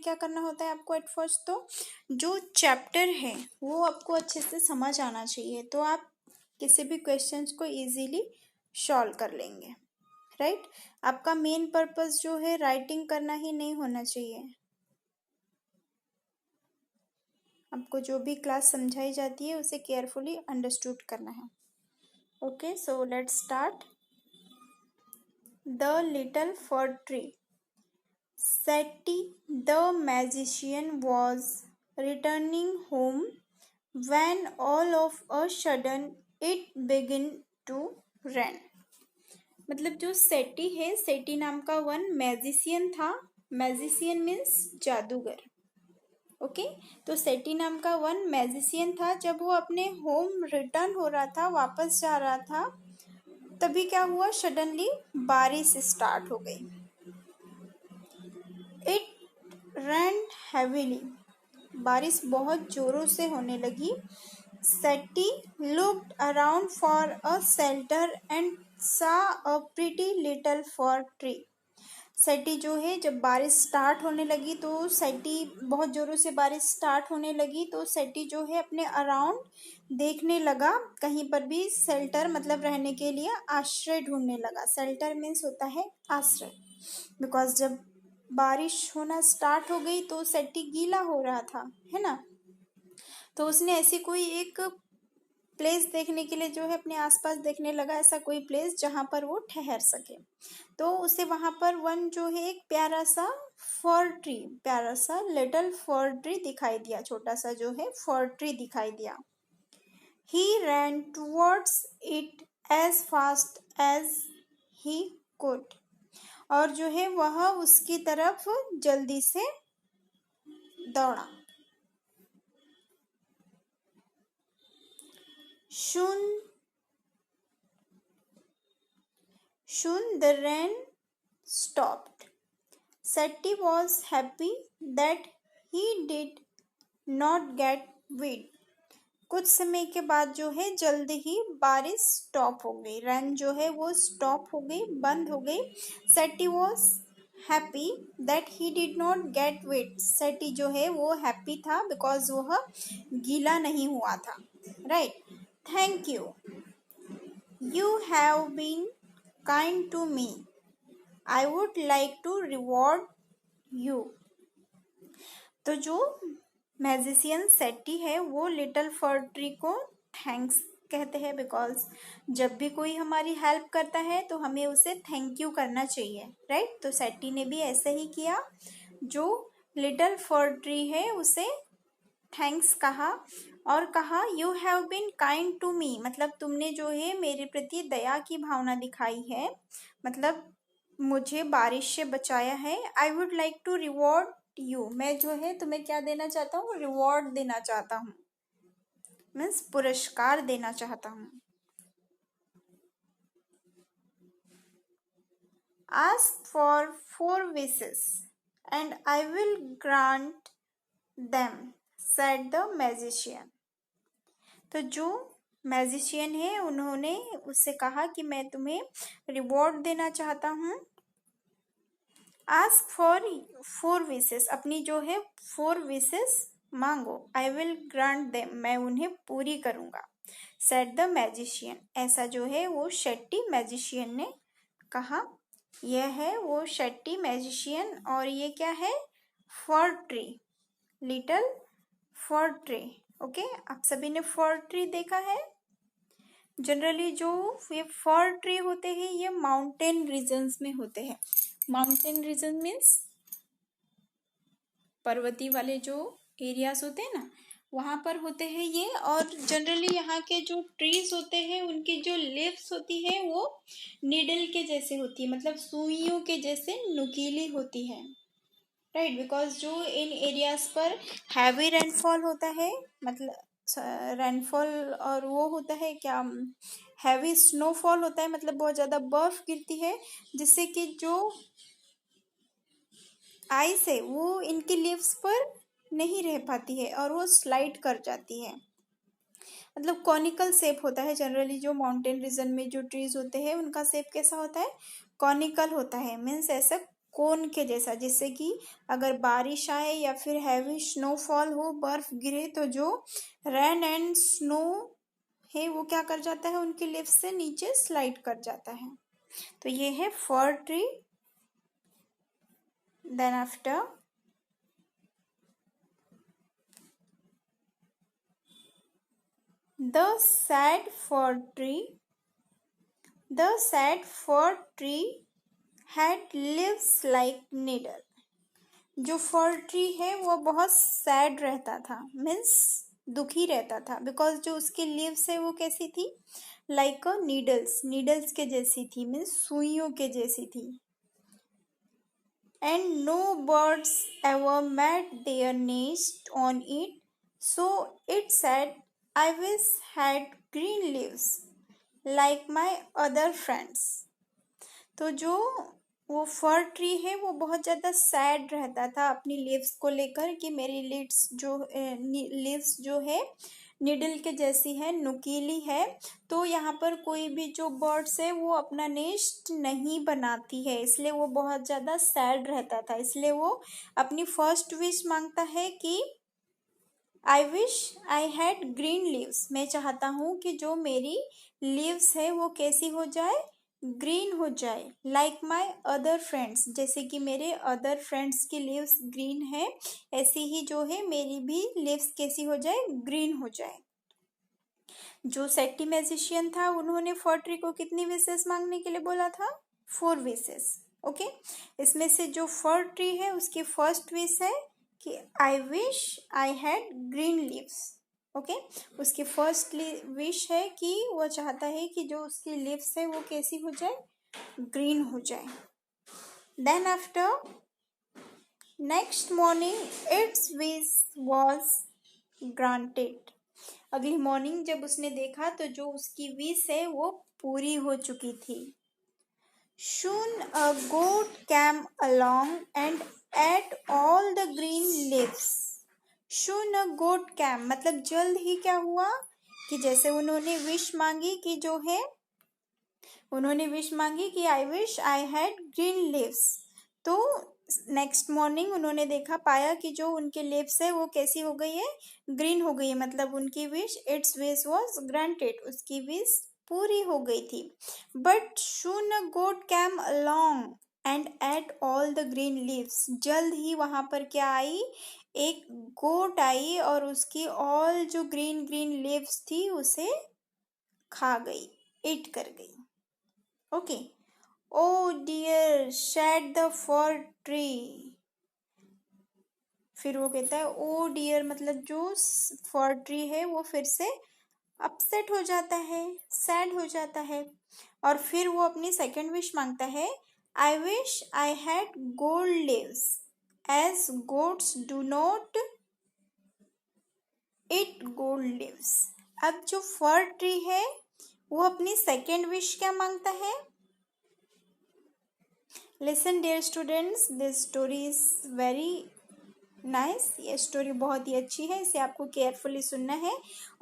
क्या करना होता है आपको एट फर्स्ट, तो जो चैप्टर है वो आपको अच्छे से समझ आना चाहिए, तो आप किसी भी क्वेश्चंस को इजीली सॉल्व कर लेंगे, राइट। आपका मेन पर्पस जो है राइटिंग करना ही नहीं होना चाहिए, आपको जो भी क्लास समझाई जाती है उसे केयरफुली अंडरस्टूड करना है। Okay, so let's start. The little fir tree. Seti the magician was returning home when all of a sudden it began to rain। मतलब जो सेटी है, सेटी नाम का वन मैजिशियन था। मैजिशियन मीन्स जादूगर। ओके, तो सेटी नाम का वन मैजिशियन था। जब वो अपने होम रिटर्न हो रहा था, वापस जा रहा था, तभी क्या हुआ, सडनली बारिश स्टार्ट हो गई। इट रेन हैवीली, बारिश बहुत जोरों से होने लगी। Setty looked around for a shelter and saw a pretty little fir tree. Setty जो है, जब बारिश स्टार्ट होने लगी तो सेटी बहुत जोरों से बारिश स्टार्ट होने लगी, तो सेटी जो है अपने अराउंड देखने लगा, कहीं पर भी शेल्टर मतलब रहने के लिए आश्रय ढूंढने लगा। शेल्टर मीन्स होता है आश्रय, बिकॉज जब बारिश होना स्टार्ट हो गई तो सेटी गीला हो रहा था, है ना। तो उसने ऐसी कोई एक प्लेस देखने के लिए जो है अपने आसपास देखने लगा, ऐसा कोई प्लेस जहां पर वो ठहर सके। तो उसे वहां पर वन जो है एक प्यारा सा फर ट्री, प्यारा सा लिटिल फर ट्री दिखाई दिया, छोटा सा जो है फर ट्री दिखाई दिया। He ran towards it as fast as he could, और जो है वह उसकी तरफ जल्दी से दौड़ा। Soon the rain stopped. Seti was happy that he did not get wet. कुछ समय के बाद जो है जल्दी ही बारिश स्टॉप हो गई, रन जो है वो स्टॉप हो गई, बंद हो गई। Setty was happy that he did not get wet. Setty जो है वो हैप्पी था बिकॉज वह गीला नहीं हुआ था, right. Thank you, you have been kind to me, I would like to reward you. तो जो मैजिशियन सेटी है वो लिटिल फर ट्री को थैंक्स कहते हैं, बिकॉज जब भी कोई हमारी हेल्प करता है तो हमें उसे थैंक यू करना चाहिए, राइट। तो सेटी ने भी ऐसे ही किया, जो लिटिल फर ट्री है उसे थैंक्स कहा और कहा you have been kind to me, मतलब तुमने जो है मेरे प्रति दया की भावना दिखाई है, मतलब मुझे बारिश से बचाया है। I would like to reward you, मैं जो है तुम्हें क्या देना चाहता हूँ, रिवॉर्ड देना चाहता हूँ, मीन्स पुरस्कार देना चाहता हूँ। Ask for 4 wishes and I will grant them, said the magician। तो जो मैजिशियन है उन्होंने उससे कहा कि मैं तुम्हें रिवॉर्ड देना चाहता हूँ। आस्क फॉर 4 wishes, अपनी जो है 4 wishes मांगो। आई विल ग्रांट देम, मैं उन्हें पूरी करूंगा। सेड द मैजिशियन, ऐसा जो है वो शेट्टी मैजिशियन ने कहा। यह है वो शेट्टी मैजिशियन, और ये क्या है, fir tree, little fir tree. Okay, आप सभी ने फर ट्री देखा है। जनरली जो ये फर ट्री होते हैं ये माउंटेन रीजन्स में होते हैं। माउंटेन रीजन मीन्स पर्वतीय वाले जो एरियाज होते हैं ना, वहाँ पर होते हैं ये। और जनरली यहाँ के जो ट्रीज होते हैं उनकी जो लीव्स होती है वो नीडल के जैसे होती है, मतलब सुइयों के जैसे नुकीली होती है, राइट। बिकॉज जो इन एरियाज पर हैवी रेनफॉल होता है, मतलब रेनफॉल, और वो होता है क्या, हैवी स्नोफॉल होता है, मतलब बहुत ज़्यादा बर्फ गिरती है, जिससे कि जो आइस है वो इनकी लीव्स पर नहीं रह पाती है और वो स्लाइड कर जाती है। मतलब कॉनिकल शेप होता है जनरली, जो माउंटेन रीजन में जो ट्रीज होते हैं उनका शेप कैसा होता है, कॉनिकल होता है, मीन्स ऐसा कोन के जैसा, जिससे कि अगर बारिश आए या फिर हैवी स्नोफॉल हो, बर्फ गिरे, तो जो रेन एंड स्नो है वो क्या कर जाता है, उनके लीव्स से नीचे स्लाइड कर जाता है। तो ये है fir tree. Then after the sad fir tree, the sad fir tree had leaves like needle. जो फर ट्री है वो बहुत सैड रहता था, मीन्स दुखी रहता था, बिकॉज जो उसकी लीव्स है वो कैसी थी, लाइक अ नीडल्स, नीडल्स के जैसी थी, मीन्स सुइयों के जैसी थी। And no birds ever made their nest on it, so it said I wish had green leaves like my other friends. तो जो वो फर ट्री है वो बहुत ज़्यादा सैड रहता था अपनी लीव्स को लेकर कि मेरी लीव्स जो है निडल के जैसी है, नुकीली है, तो यहाँ पर कोई भी जो बर्ड्स है वो अपना नेस्ट नहीं बनाती है, इसलिए वो बहुत ज़्यादा सैड रहता था। इसलिए वो अपनी फर्स्ट विश मांगता है कि I wish I had green leaves, मैं चाहता हूँ कि जो मेरी लीव्स है वो कैसी हो जाए, ग्रीन हो जाए, लाइक माई अदर फ्रेंड्स, जैसे कि मेरे अदर फ्रेंड्स की लीव्स ग्रीन है, ऐसी ही जो है मेरी भी लीव्स कैसी हो जाए, ग्रीन हो जाए। जो सेट्टी मैजिशियन था उन्होंने फर ट्री को कितनी विशेस मांगने के लिए बोला था, 4 विशेस। ओके, इसमें से जो फर ट्री है उसकी फर्स्ट विश है कि I wish I had green leaves. Okay, उसकी फर्स्ट विश है कि वो चाहता है कि जो उसकी लीव्स है वो कैसी हो जाए, ग्रीन हो जाए। Then after next morning its wish was granted. अगली मॉर्निंग जब उसने देखा तो जो उसकी विश है वो पूरी हो चुकी थी। Soon a goat came along and ate all the green leaves. Soon a goat came मतलब जल्द ही क्या हुआ कि जैसे उन्होंने विश मांगी कि जो है उन्होंने विश मांगी कि I wish I had green leaves, तो नेक्स्ट मॉर्निंग उन्होंने देखा पाया कि जो उनके लिप्स है वो कैसी हो गई है, ग्रीन हो गई है, मतलब उनकी wish, its wish was granted, उसकी विश पूरी हो गई थी। But soon a goat came along and ate all the green leaves, जल्द ही वहां पर क्या आई, एक गोट आई और उसकी ऑल जो ग्रीन ग्रीन लीव्स थी उसे खा गई, ईट कर गई। Okay, oh dear said the fir tree, फिर वो कहता है ओ डियर, मतलब जो फर ट्री है वो फिर से अपसेट हो जाता है, सैड हो जाता है, और फिर वो अपनी सेकंड विश मांगता है, I wish I had gold leaves as goats do not eat gold leaves. अब जो फर ट्री है वो अपनी सेकंड विश क्या मांगता है, listen dear students, this story is very nice, ये स्टोरी बहुत ही अच्छी है, इसे आपको केयरफुली सुनना है,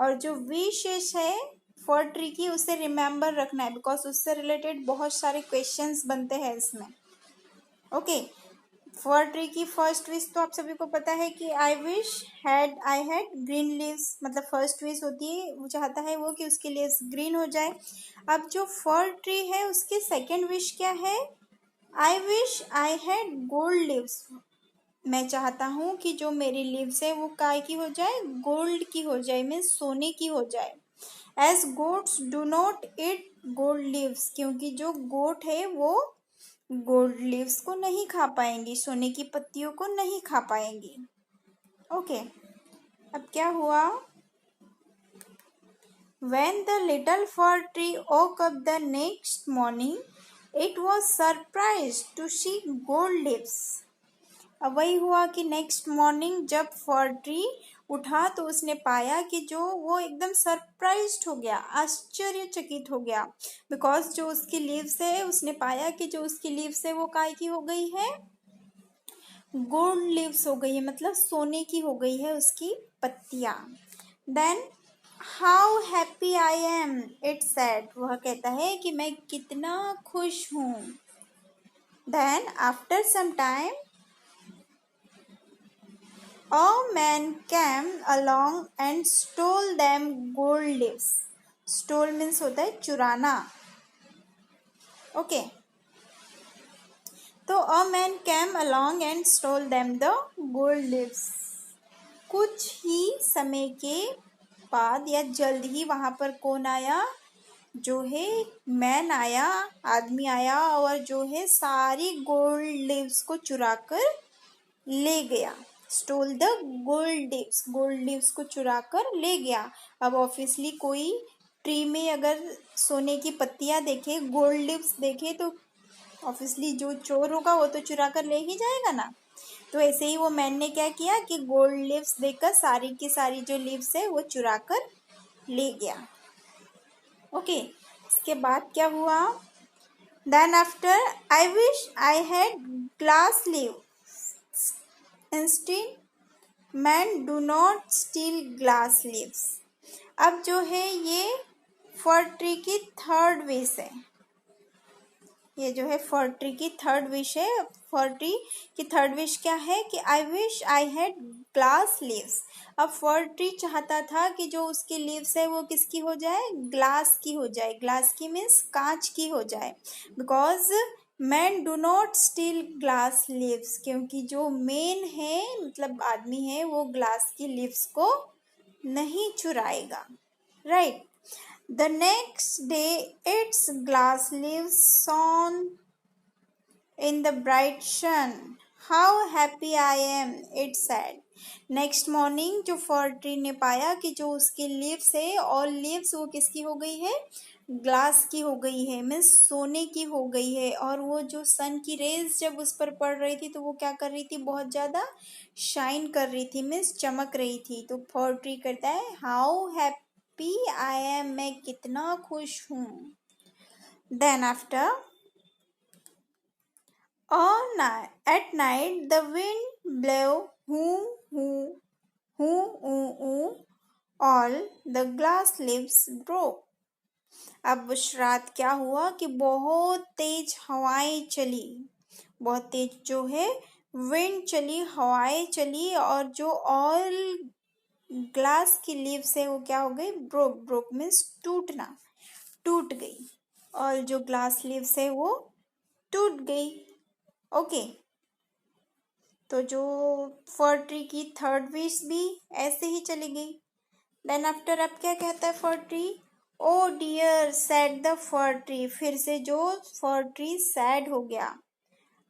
और जो विशेष है फर ट्री की उसे रिमेंबर रखना है, बिकॉज उससे रिलेटेड बहुत सारे क्वेश्चंस बनते हैं इसमें। ओके, फर ट्री की फर्स्ट विश तो आप सभी को पता है कि आई हैड ग्रीन लीव्स, मतलब फर्स्ट विश होती है, वो चाहता है वो कि उसकी लीव्स ग्रीन हो जाए। अब जो फर ट्री है उसकी सेकेंड विश क्या है, I wish I had gold leaves, मैं चाहता हूँ कि जो मेरी लीव्स है वो काय की हो जाए, गोल्ड की हो जाए, मीन्स सोने की हो जाए। As goats do not eat gold leaves, क्योंकि जो गोट है वो गोल्ड लीव्स को नहीं खा पाएंगी, सोने की पत्तियों को नहीं खा पाएंगी। ओके, अब क्या हुआ, when the little fir tree woke up the next morning, it was surprised to see gold leaves. अब वही हुआ कि नेक्स्ट मॉर्निंग जब फर ट्री उठा तो उसने पाया कि जो वो एकदम सरप्राइज्ड हो गया, आश्चर्यचकित हो गया, बिकॉज जो उसकी लीव्स है उसने पाया कि जो उसकी लीव्स है वो काय की हो गई है, गोल्ड लीव्स हो गई है, मतलब सोने की हो गई है उसकी पत्तियां। Then how happy I am, it said, वह कहता है कि मैं कितना खुश हूँ। Then after some time a man came along and stole them gold leaves. Stole means होता है चुराना. Okay. तो a man came along and stole them the gold leaves. कुछ ही समय के बाद या जल्द ही वहां पर कौन आया, जो है मैन आया, आदमी आया और जो है सारी गोल्ड लीव्स को चुरा कर ले गया. स्टोल द गोल्ड लीव्स को चुरा कर ले गया. अब ऑब्वियसली कोई ट्री में अगर सोने की पत्तियां देखे, गोल्ड लीव्स देखे, तो ऑब्वियसली जो चोर होगा वो तो चुरा कर ले ही जाएगा ना. तो ऐसे ही वो मैन ने क्या किया कि गोल्ड लीव्स देखकर सारी की सारी जो लीव्स है वो चुरा कर ले गया. ओके. इसके बाद क्या हुआ, then after I wish I had glass leave instead man do not steal glass leaves. अब जो है ये फर ट्री की थर्ड विश है. ये जो है फर ट्री की थर्ड विश है. फर ट्री की थर्ड विश क्या है कि I wish I had glass leaves. अब फर ट्री चाहता था कि जो उसकी लीव्स है वो किसकी हो जाए, ग्लास की हो जाए. ग्लास की मीन्स कांच की हो जाए. Because man do not steal glass leaves, क्योंकि जो मेन है मतलब आदमी है वो ग्लास की लीव्स को नहीं चुराएगा. Right. The next day, its glass leaves shone in the bright sun. How happy I am, it said. Next morning जो फर ट्री ने पाया कि जो उसकी लीव्स है, ऑल लीव्स वो किसकी हो गई है, ग्लास की हो गई है, मीन्स सोने की हो गई है. और वो जो सन की रेज जब उस पर पड़ रही थी तो वो क्या कर रही थी, बहुत ज़्यादा शाइन कर रही थी, मीन्स चमक रही थी. तो फर ट्री करता है हाउ हैप्पी आई एम, मैं कितना खुश हूँ. Then after at night the wind blew hoo, all the glass leaves broke. अब उस रात क्या हुआ कि बहुत तेज हवाएं चली, बहुत तेज जो है विंड चली, हवाएं चली, और जो ऑल ग्लास की लीव्स है वो क्या हो गई, ब्रोक मीन्स टूटना, टूट गई. और जो ग्लास लीव्स है वो टूट गई. ओके. तो जो फर ट्री की थर्ड विश भी ऐसे ही चली गई. देन आफ्टर अब क्या कहता है fir tree, oh dear said the fir tree. फिर से जो फर ट्री सैड हो गया.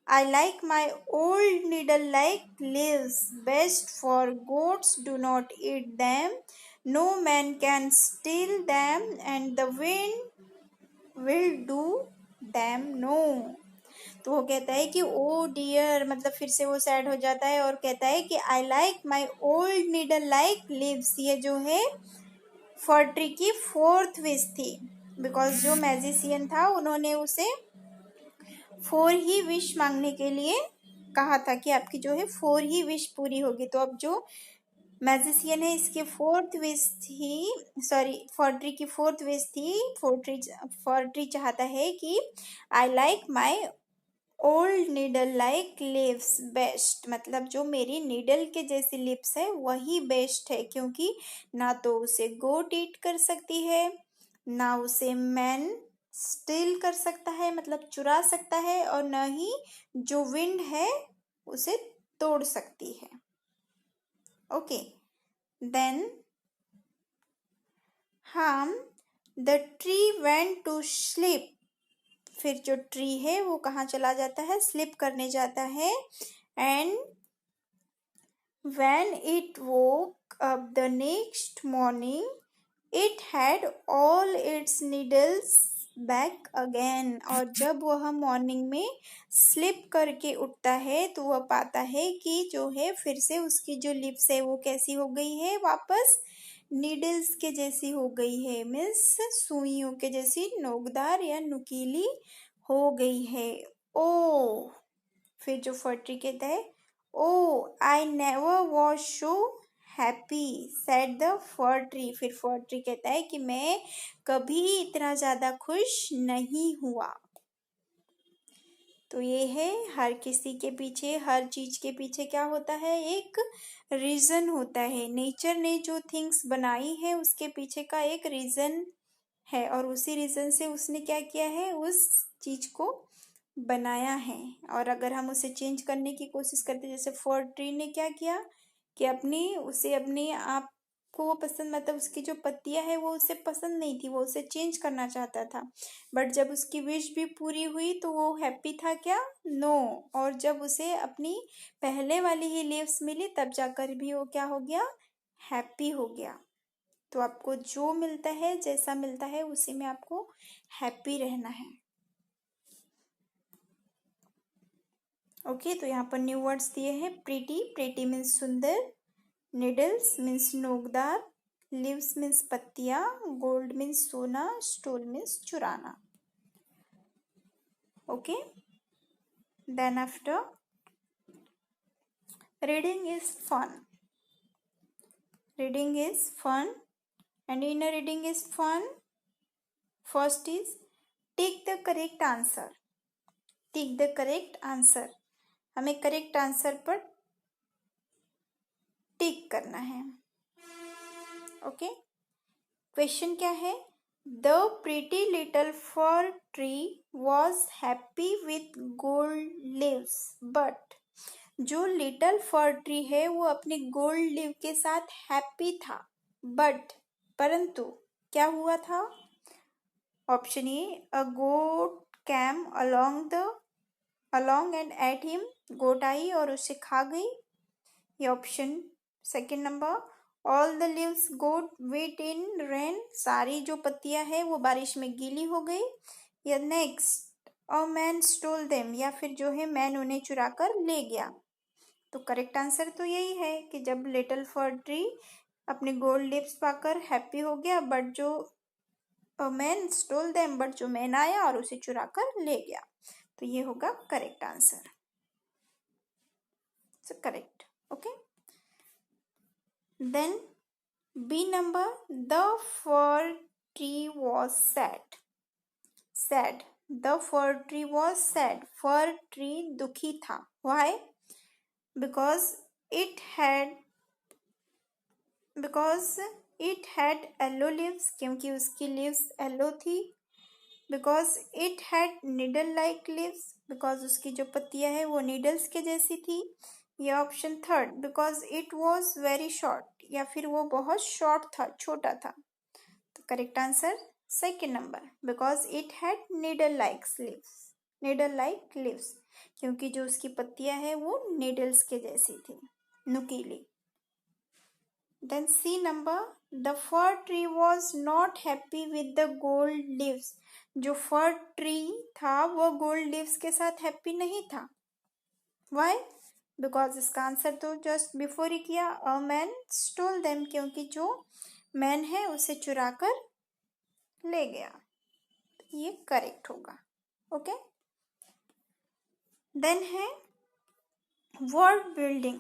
I like my old needle like leaves best, for goats do not eat them, no man can steal them, and the wind will do them no. तो वो कहता है कि ओ डियर, मतलब फिर से वो सैड हो जाता है और कहता है कि आई like my old needle like leaves. ये जो है फर ट्री की फोर्थ विश थी, बिकॉज जो मैजिशियन था उन्होंने उसे 4 ही विश मांगने के लिए कहा था कि आपकी जो है 4 ही विश पूरी होगी. तो अब जो मैजिशियन है इसके फोर्थ विश थी, सॉरी फर ट्री की फोर्थ विश थी. फर ट्री चाहता है कि आई like my old needle like lips best, मतलब जो मेरी नीडल के जैसी लिप्स है वही बेस्ट है, क्योंकि ना तो उसे गोट ईट कर सकती है, ना उसे मैन स्टील कर सकता है मतलब चुरा सकता है, और न ही जो विंड है उसे तोड़ सकती है. ओके. देन हम the tree went to sleep. फिर जो ट्री है वो कहाँ चला जाता है, स्लिप करने जाता है. And when it woke up the next morning it had all it's needles back again. और जब वह मॉर्निंग में स्लिप करके उठता है तो वह पाता है कि जो है फिर से उसकी जो लिप्स है वो कैसी हो गई है, वापस नीडल्स के जैसी हो गई है, मीन्स सुइयों के जैसी नोकदार या नुकीली हो गई है. ओ. फिर जो फर ट्री कहता है oh I never was so happy said the fir tree. फिर फर ट्री कहता है कि मैं कभी इतना ज़्यादा खुश नहीं हुआ. तो ये है, हर किसी के पीछे, हर चीज के पीछे क्या होता है, एक रीजन होता है। नेचर ने जो थिंग्स बनाई है उसके पीछे का एक रीजन है, और उसी रीजन से उसने क्या किया है, उस चीज को बनाया है। और अगर हम उसे चेंज करने की कोशिश करते, जैसे फॉर ट्री ने क्या किया कि उसे अपने आप को वो पसंद, मतलब उसकी जो पत्तियां है वो उसे पसंद नहीं थी, वो उसे चेंज करना चाहता था। बट जब उसकी विश भी पूरी हुई तो वो हैप्पी था क्या, नो। और जब उसे अपनी पहले वाली ही लीव्स मिली तब जाकर भी वो क्या हो गया, हैप्पी हो गया। तो आपको जो मिलता है, जैसा मिलता है, उसी में आपको हैप्पी रहना है। ओके, तो यहाँ पर न्यू वर्ड्स दिए हैं। प्रीटी, प्रीटी मीन्स सुंदर। निडल्स मीन्स नोकदार। लीव्स मीन्स पत्तियां। गोल्ड मीन्स सोना। स्टोल मीन्स चुराना। Okay, then after, reading is fun. Reading is fun, and in a reading is fun, first is take the correct answer. Take the correct answer. हमें correct answer पर टिक करना है। Okay, question क्या है, the pretty little for tree was happy with gold leaves, but जो little फर tree है वो अपने गोल्ड लीव के साथ हैप्पी था, बट परंतु क्या हुआ था, option A, a goat came along and ate him, goat आई और उसे खा गई। ये option second number, all the leaves got wet in rain, सारी जो पत्तियां है वो बारिश में गीली हो गई। या next, a man stall them, या फिर जो है मैन उन्हें चुरा कर ले गया। तो करेक्ट आंसर तो यही है कि जब लिटिल फर ट्री अपने गोल्ड लिप्स पाकर हैप्पी हो गया, बट जो मैन स्टोल देम, बट जो मैन आया और उसे चुरा कर ले गया। तो ये होगा correct answer, so correct. Okay, then B number, the fir tree was sad. Sad, the fir tree was sad, fir tree दुखी था। Why, because it had yellow leaves, क्योंकि उसकी leaves yellow थी। because it had needle like leaves, because उसकी जो पत्तियां है वो needles के जैसी थी। या option third, because it was very short, या फिर वो बहुत short था, छोटा था। तो correct answer second number, because it had needle like leaves, क्योंकि जो उसकी पत्तियां है वो नीडल्स के जैसी थी, नुकीली। Then C number, the fir tree was not happy with the gold leaves, जो फर ट्री था वो गोल्ड लीव्स के साथ हैप्पी नहीं था। वाई, बिकॉज इसका आंसर तो जस्ट बिफोर ही किया, अ मैन स्टोल देम, क्योंकि जो मैन है उसे चुरा कर ले गया। ये करेक्ट होगा। ओके, देन है word building.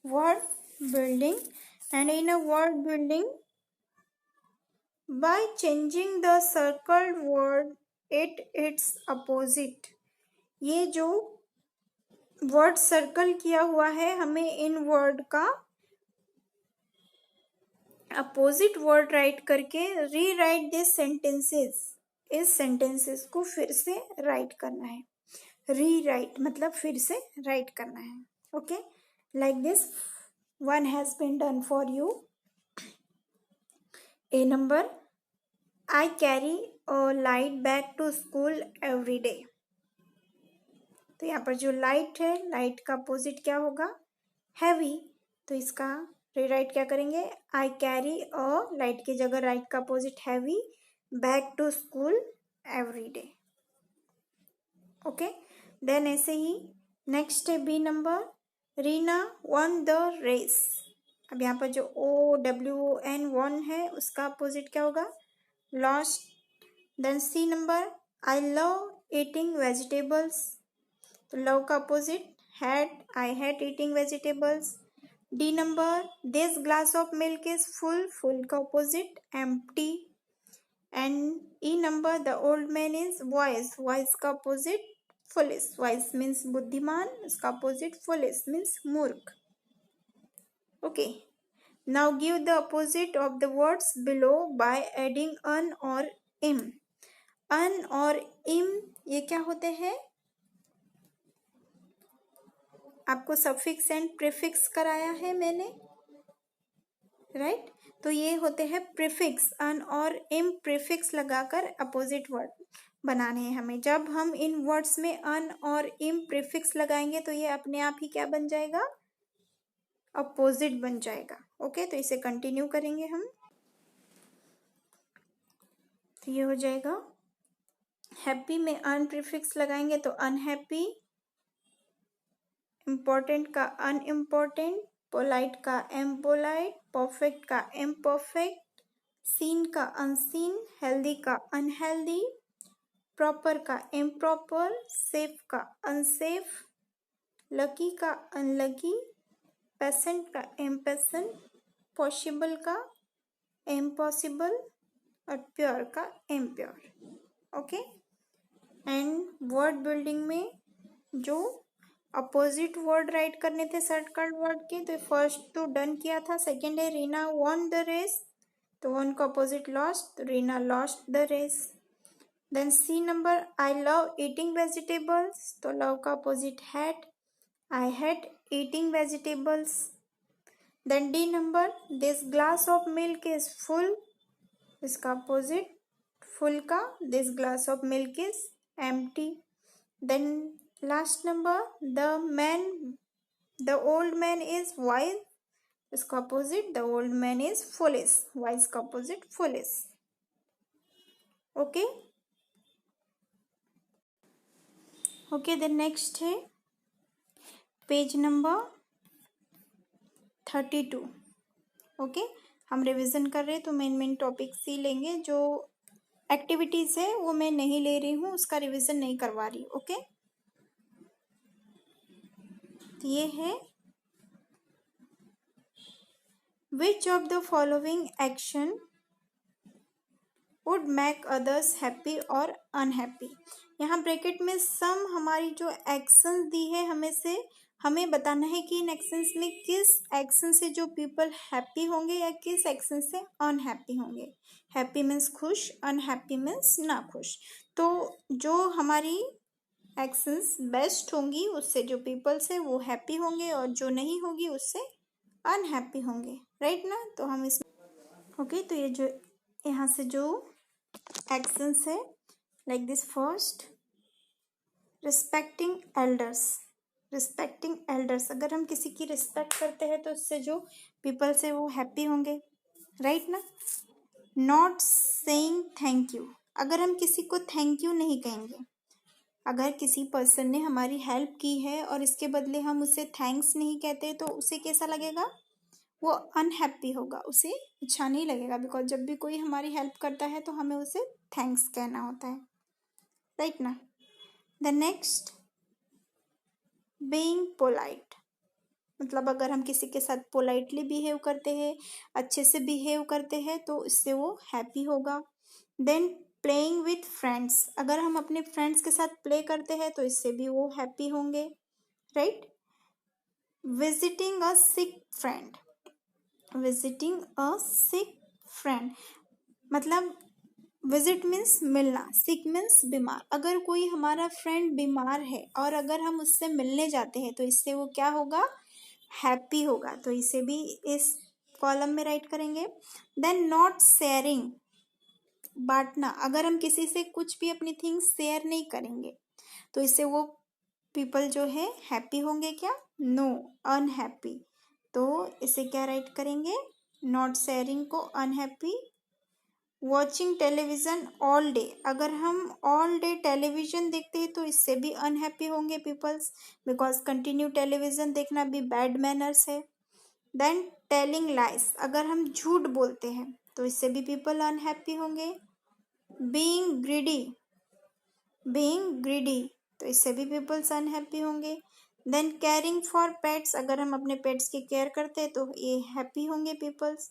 Word building, and in a word building, by changing the circled word its opposite. ये जो वर्ड सर्कल किया हुआ है, हमें इन वर्ड का अपोजिट वर्ड राइट करके रीराइट दिस सेंटेंसेस, इस सेंटेंसेस को फिर से राइट करना है। रीराइट मतलब फिर से राइट करना है। Okay, like this one has been done for you. A number, I carry a light bag to school every day. तो यहाँ पर जो लाइट है, लाइट का अपोजिट क्या होगा, हैवी। तो इसका रीराइट क्या करेंगे, आई कैरी अ, लाइट की जगह राइट का opposite heavy, bag to school every day. Okay, then ऐसे ही नेक्स्ट है B number, Reena won the race. अब यहाँ पर जो OWN वन है उसका अपोजिट क्या होगा, lost. Then C number, I love eating vegetables, तो लव का opposite had, I had eating vegetables. D number, this glass of milk is full, full का opposite empty. And E number, the old man is wise. Wise का opposite foolish. Wise means बुद्धिमान, उसका opposite foolish means मूर्ख. Okay. Now give the opposite of the words below by adding an or im. An और im ये क्या होते हैं? आपको सफिक्स एंड प्रीफिक्स कराया है मैंने, राइट? तो ये होते हैं प्रीफिक्स. अन और इम प्रीफिक्स लगाकर अपोजिट वर्ड बनाने हैं हमें. जब हम इन वर्ड्स में अन और इम प्रीफिक्स लगाएंगे तो ये अपने आप ही क्या बन जाएगा? अपोजिट बन जाएगा. ओके, तो इसे कंटिन्यू करेंगे हम. तो ये हो जाएगा हैप्पी में अन प्रीफिक्स लगाएंगे तो अनहैप्पी, इम्पोर्टेंट का अनइम्पोर्टेंट, पोलाइट का इम्पोलाइट, परफेक्ट का इम्परफेक्ट, सीन का अनसीन, हेल्दी का अनहेल्दी, प्रॉपर का इम्प्रॉपर, सेफ का अनसेफ, लकी का अनलकी, पेशेंट का इम्पेशेंट, पॉसिबल का इम्पॉसिबल और प्योर का impure. Okay. And word building में जो अपोजिट वर्ड राइट करने थे शॉर्टकट वर्ड के, तो फर्स्ट तो डन किया था. सेकेंड है रीना वॉन द रेस, तो वन का अपोजिट लॉस्ट, तो Reena lost the race. Then C number, I love eating vegetables, तो लव का opposite hate, I hate eating vegetables. Then D number, this glass of milk is full, इसका opposite full का this glass of milk is empty. Then last number, the old man is wise, इसका opposite the old man is foolish, wise का opposite foolish. ओके. Okay, then next है page number 32. Okay, हम revision कर रहे हैं तो मेन टॉपिक्स ही लेंगे. जो एक्टिविटीज है वो मैं नहीं ले रही हूँ, उसका रिवीजन नहीं करवा रही. ओके. तो ये है which of the following action would make others happy और अनहैप्पी. यहाँ ब्रैकेट में सम हमारी जो एक्शंस दी है हमें बताना है कि इन एक्शंस में किस एक्शन से जो पीपल हैप्पी होंगे या किस एक्शन से अनहैप्पी होंगे. हैप्पी मीन्स खुश, अनहैप्पी मीन्स ना खुश. तो जो हमारी एक्शंस बेस्ट होंगी उससे जो पीपल्स है वो हैप्पी होंगे और जो नहीं होगी उससे अनहैप्पी होंगे. राइट ना? तो हम इस ओके. तो ये जो यहाँ से जो एक्शंस है like this. First, respecting elders. Respecting elders, अगर हम किसी की रिस्पेक्ट करते हैं तो उससे जो पीपल्स है वो हैप्पी होंगे. राइट ना? नॉट सेइंग थैंक यू, अगर हम किसी को थैंक यू नहीं कहेंगे, अगर किसी पर्सन ने हमारी हेल्प की है और इसके बदले हम उसे थैंक्स नहीं कहते तो उसे कैसा लगेगा? वो अनहैप्पी होगा, उसे अच्छा नहीं लगेगा. बिकॉज जब भी कोई हमारी हेल्प करता है तो हमें उसे थैंक्स कहना होता है. राइट ना? द नेक्स्ट, बीइंग पोलाइट, मतलब अगर हम किसी के साथ पोलाइटली बिहेव करते हैं, अच्छे से बिहेव करते हैं तो इससे वो हैप्पी होगा. देन प्लेइंग विथ फ्रेंड्स, अगर हम अपने फ्रेंड्स के साथ प्ले करते हैं तो इससे भी वो हैप्पी होंगे. राइट? विजिटिंग अ सिक फ्रेंड, विजिटिंग अ सिक फ्रेंड मतलब विजिट मीन्स मिलना, सिक मीन्स बीमार. अगर कोई हमारा फ्रेंड बीमार है और अगर हम उससे मिलने जाते हैं तो इससे वो क्या होगा? हैप्पी होगा. तो इसे भी इस कॉलम में राइट करेंगे. देन नॉट शेयरिंग, बांटना, अगर हम किसी से कुछ भी अपनी थिंग्स शेयर नहीं करेंगे तो इससे वो पीपल जो है हैप्पी होंगे क्या? No, unhappy. तो इसे क्या राइट करेंगे? नॉट शेयरिंग को unhappy. Watching television all day, अगर हम ऑल डे टेलीविजन देखते हैं तो इससे भी अनहैप्पी होंगे पीपल्स, बिकॉज कंटिन्यू टेलीविजन देखना भी बैड मैनर्स है. देन टेलिंग लाइज, अगर हम झूठ बोलते हैं तो इससे भी पीपल अनहैप्पी होंगे. बीइंग ग्रीडी, तो इससे भी पीपल्स अनहैप्पी होंगे. देन केयरिंग फॉर पेट्स, अगर हम अपने पेट्स की केयर करते हैं तो ये हैप्पी होंगे peoples.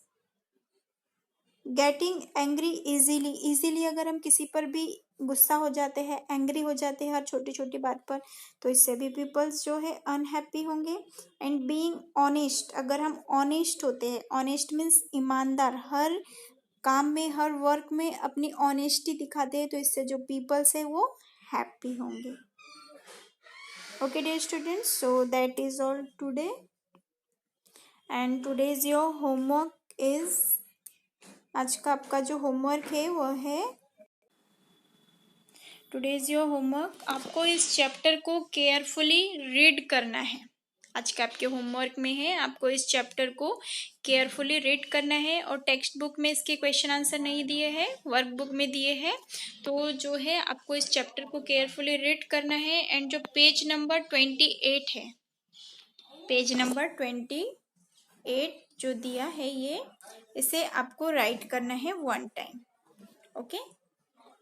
Getting angry easily, easily अगर हम किसी पर भी गुस्सा हो जाते हैं, एंग्री हो जाते हैं हर छोटी छोटी बात पर, तो इससे भी पीपल्स जो है अनहैप्पी होंगे। एंड बीइंग ऑनेस्ट, अगर हम ऑनेस्ट होते हैं, ऑनेस्ट मीन्स ईमानदार, हर काम में हर वर्क में अपनी ऑनेस्टी दिखाते हैं, तो इससे जो पीपल्स है वो हैप्पी होंगे। Okay dear students, so that is all today and today's your homework is, आज का आपका जो होमवर्क है वो है, टुडेज योर होमवर्क, आपको इस चैप्टर को केयरफुली रीड करना है। आज के आपके होमवर्क में है आपको इस चैप्टर को केयरफुली रीड करना है, और टेक्स्ट बुक में इसके क्वेश्चन आंसर नहीं दिए हैं, वर्क बुक में दिए हैं। तो जो है आपको इस चैप्टर को केयरफुली रीड करना है। एंड जो पेज नंबर 28 है, पेज नंबर 28 जो दिया है ये, इसे आपको राइट करना है 1 टाइम। ओके,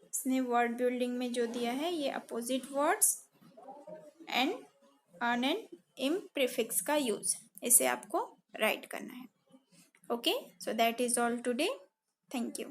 इसने वर्ड बिल्डिंग में जो दिया है ये opposite words and un and im prefix का यूज, इसे आपको राइट करना है। Okay, so that is all today, thank you.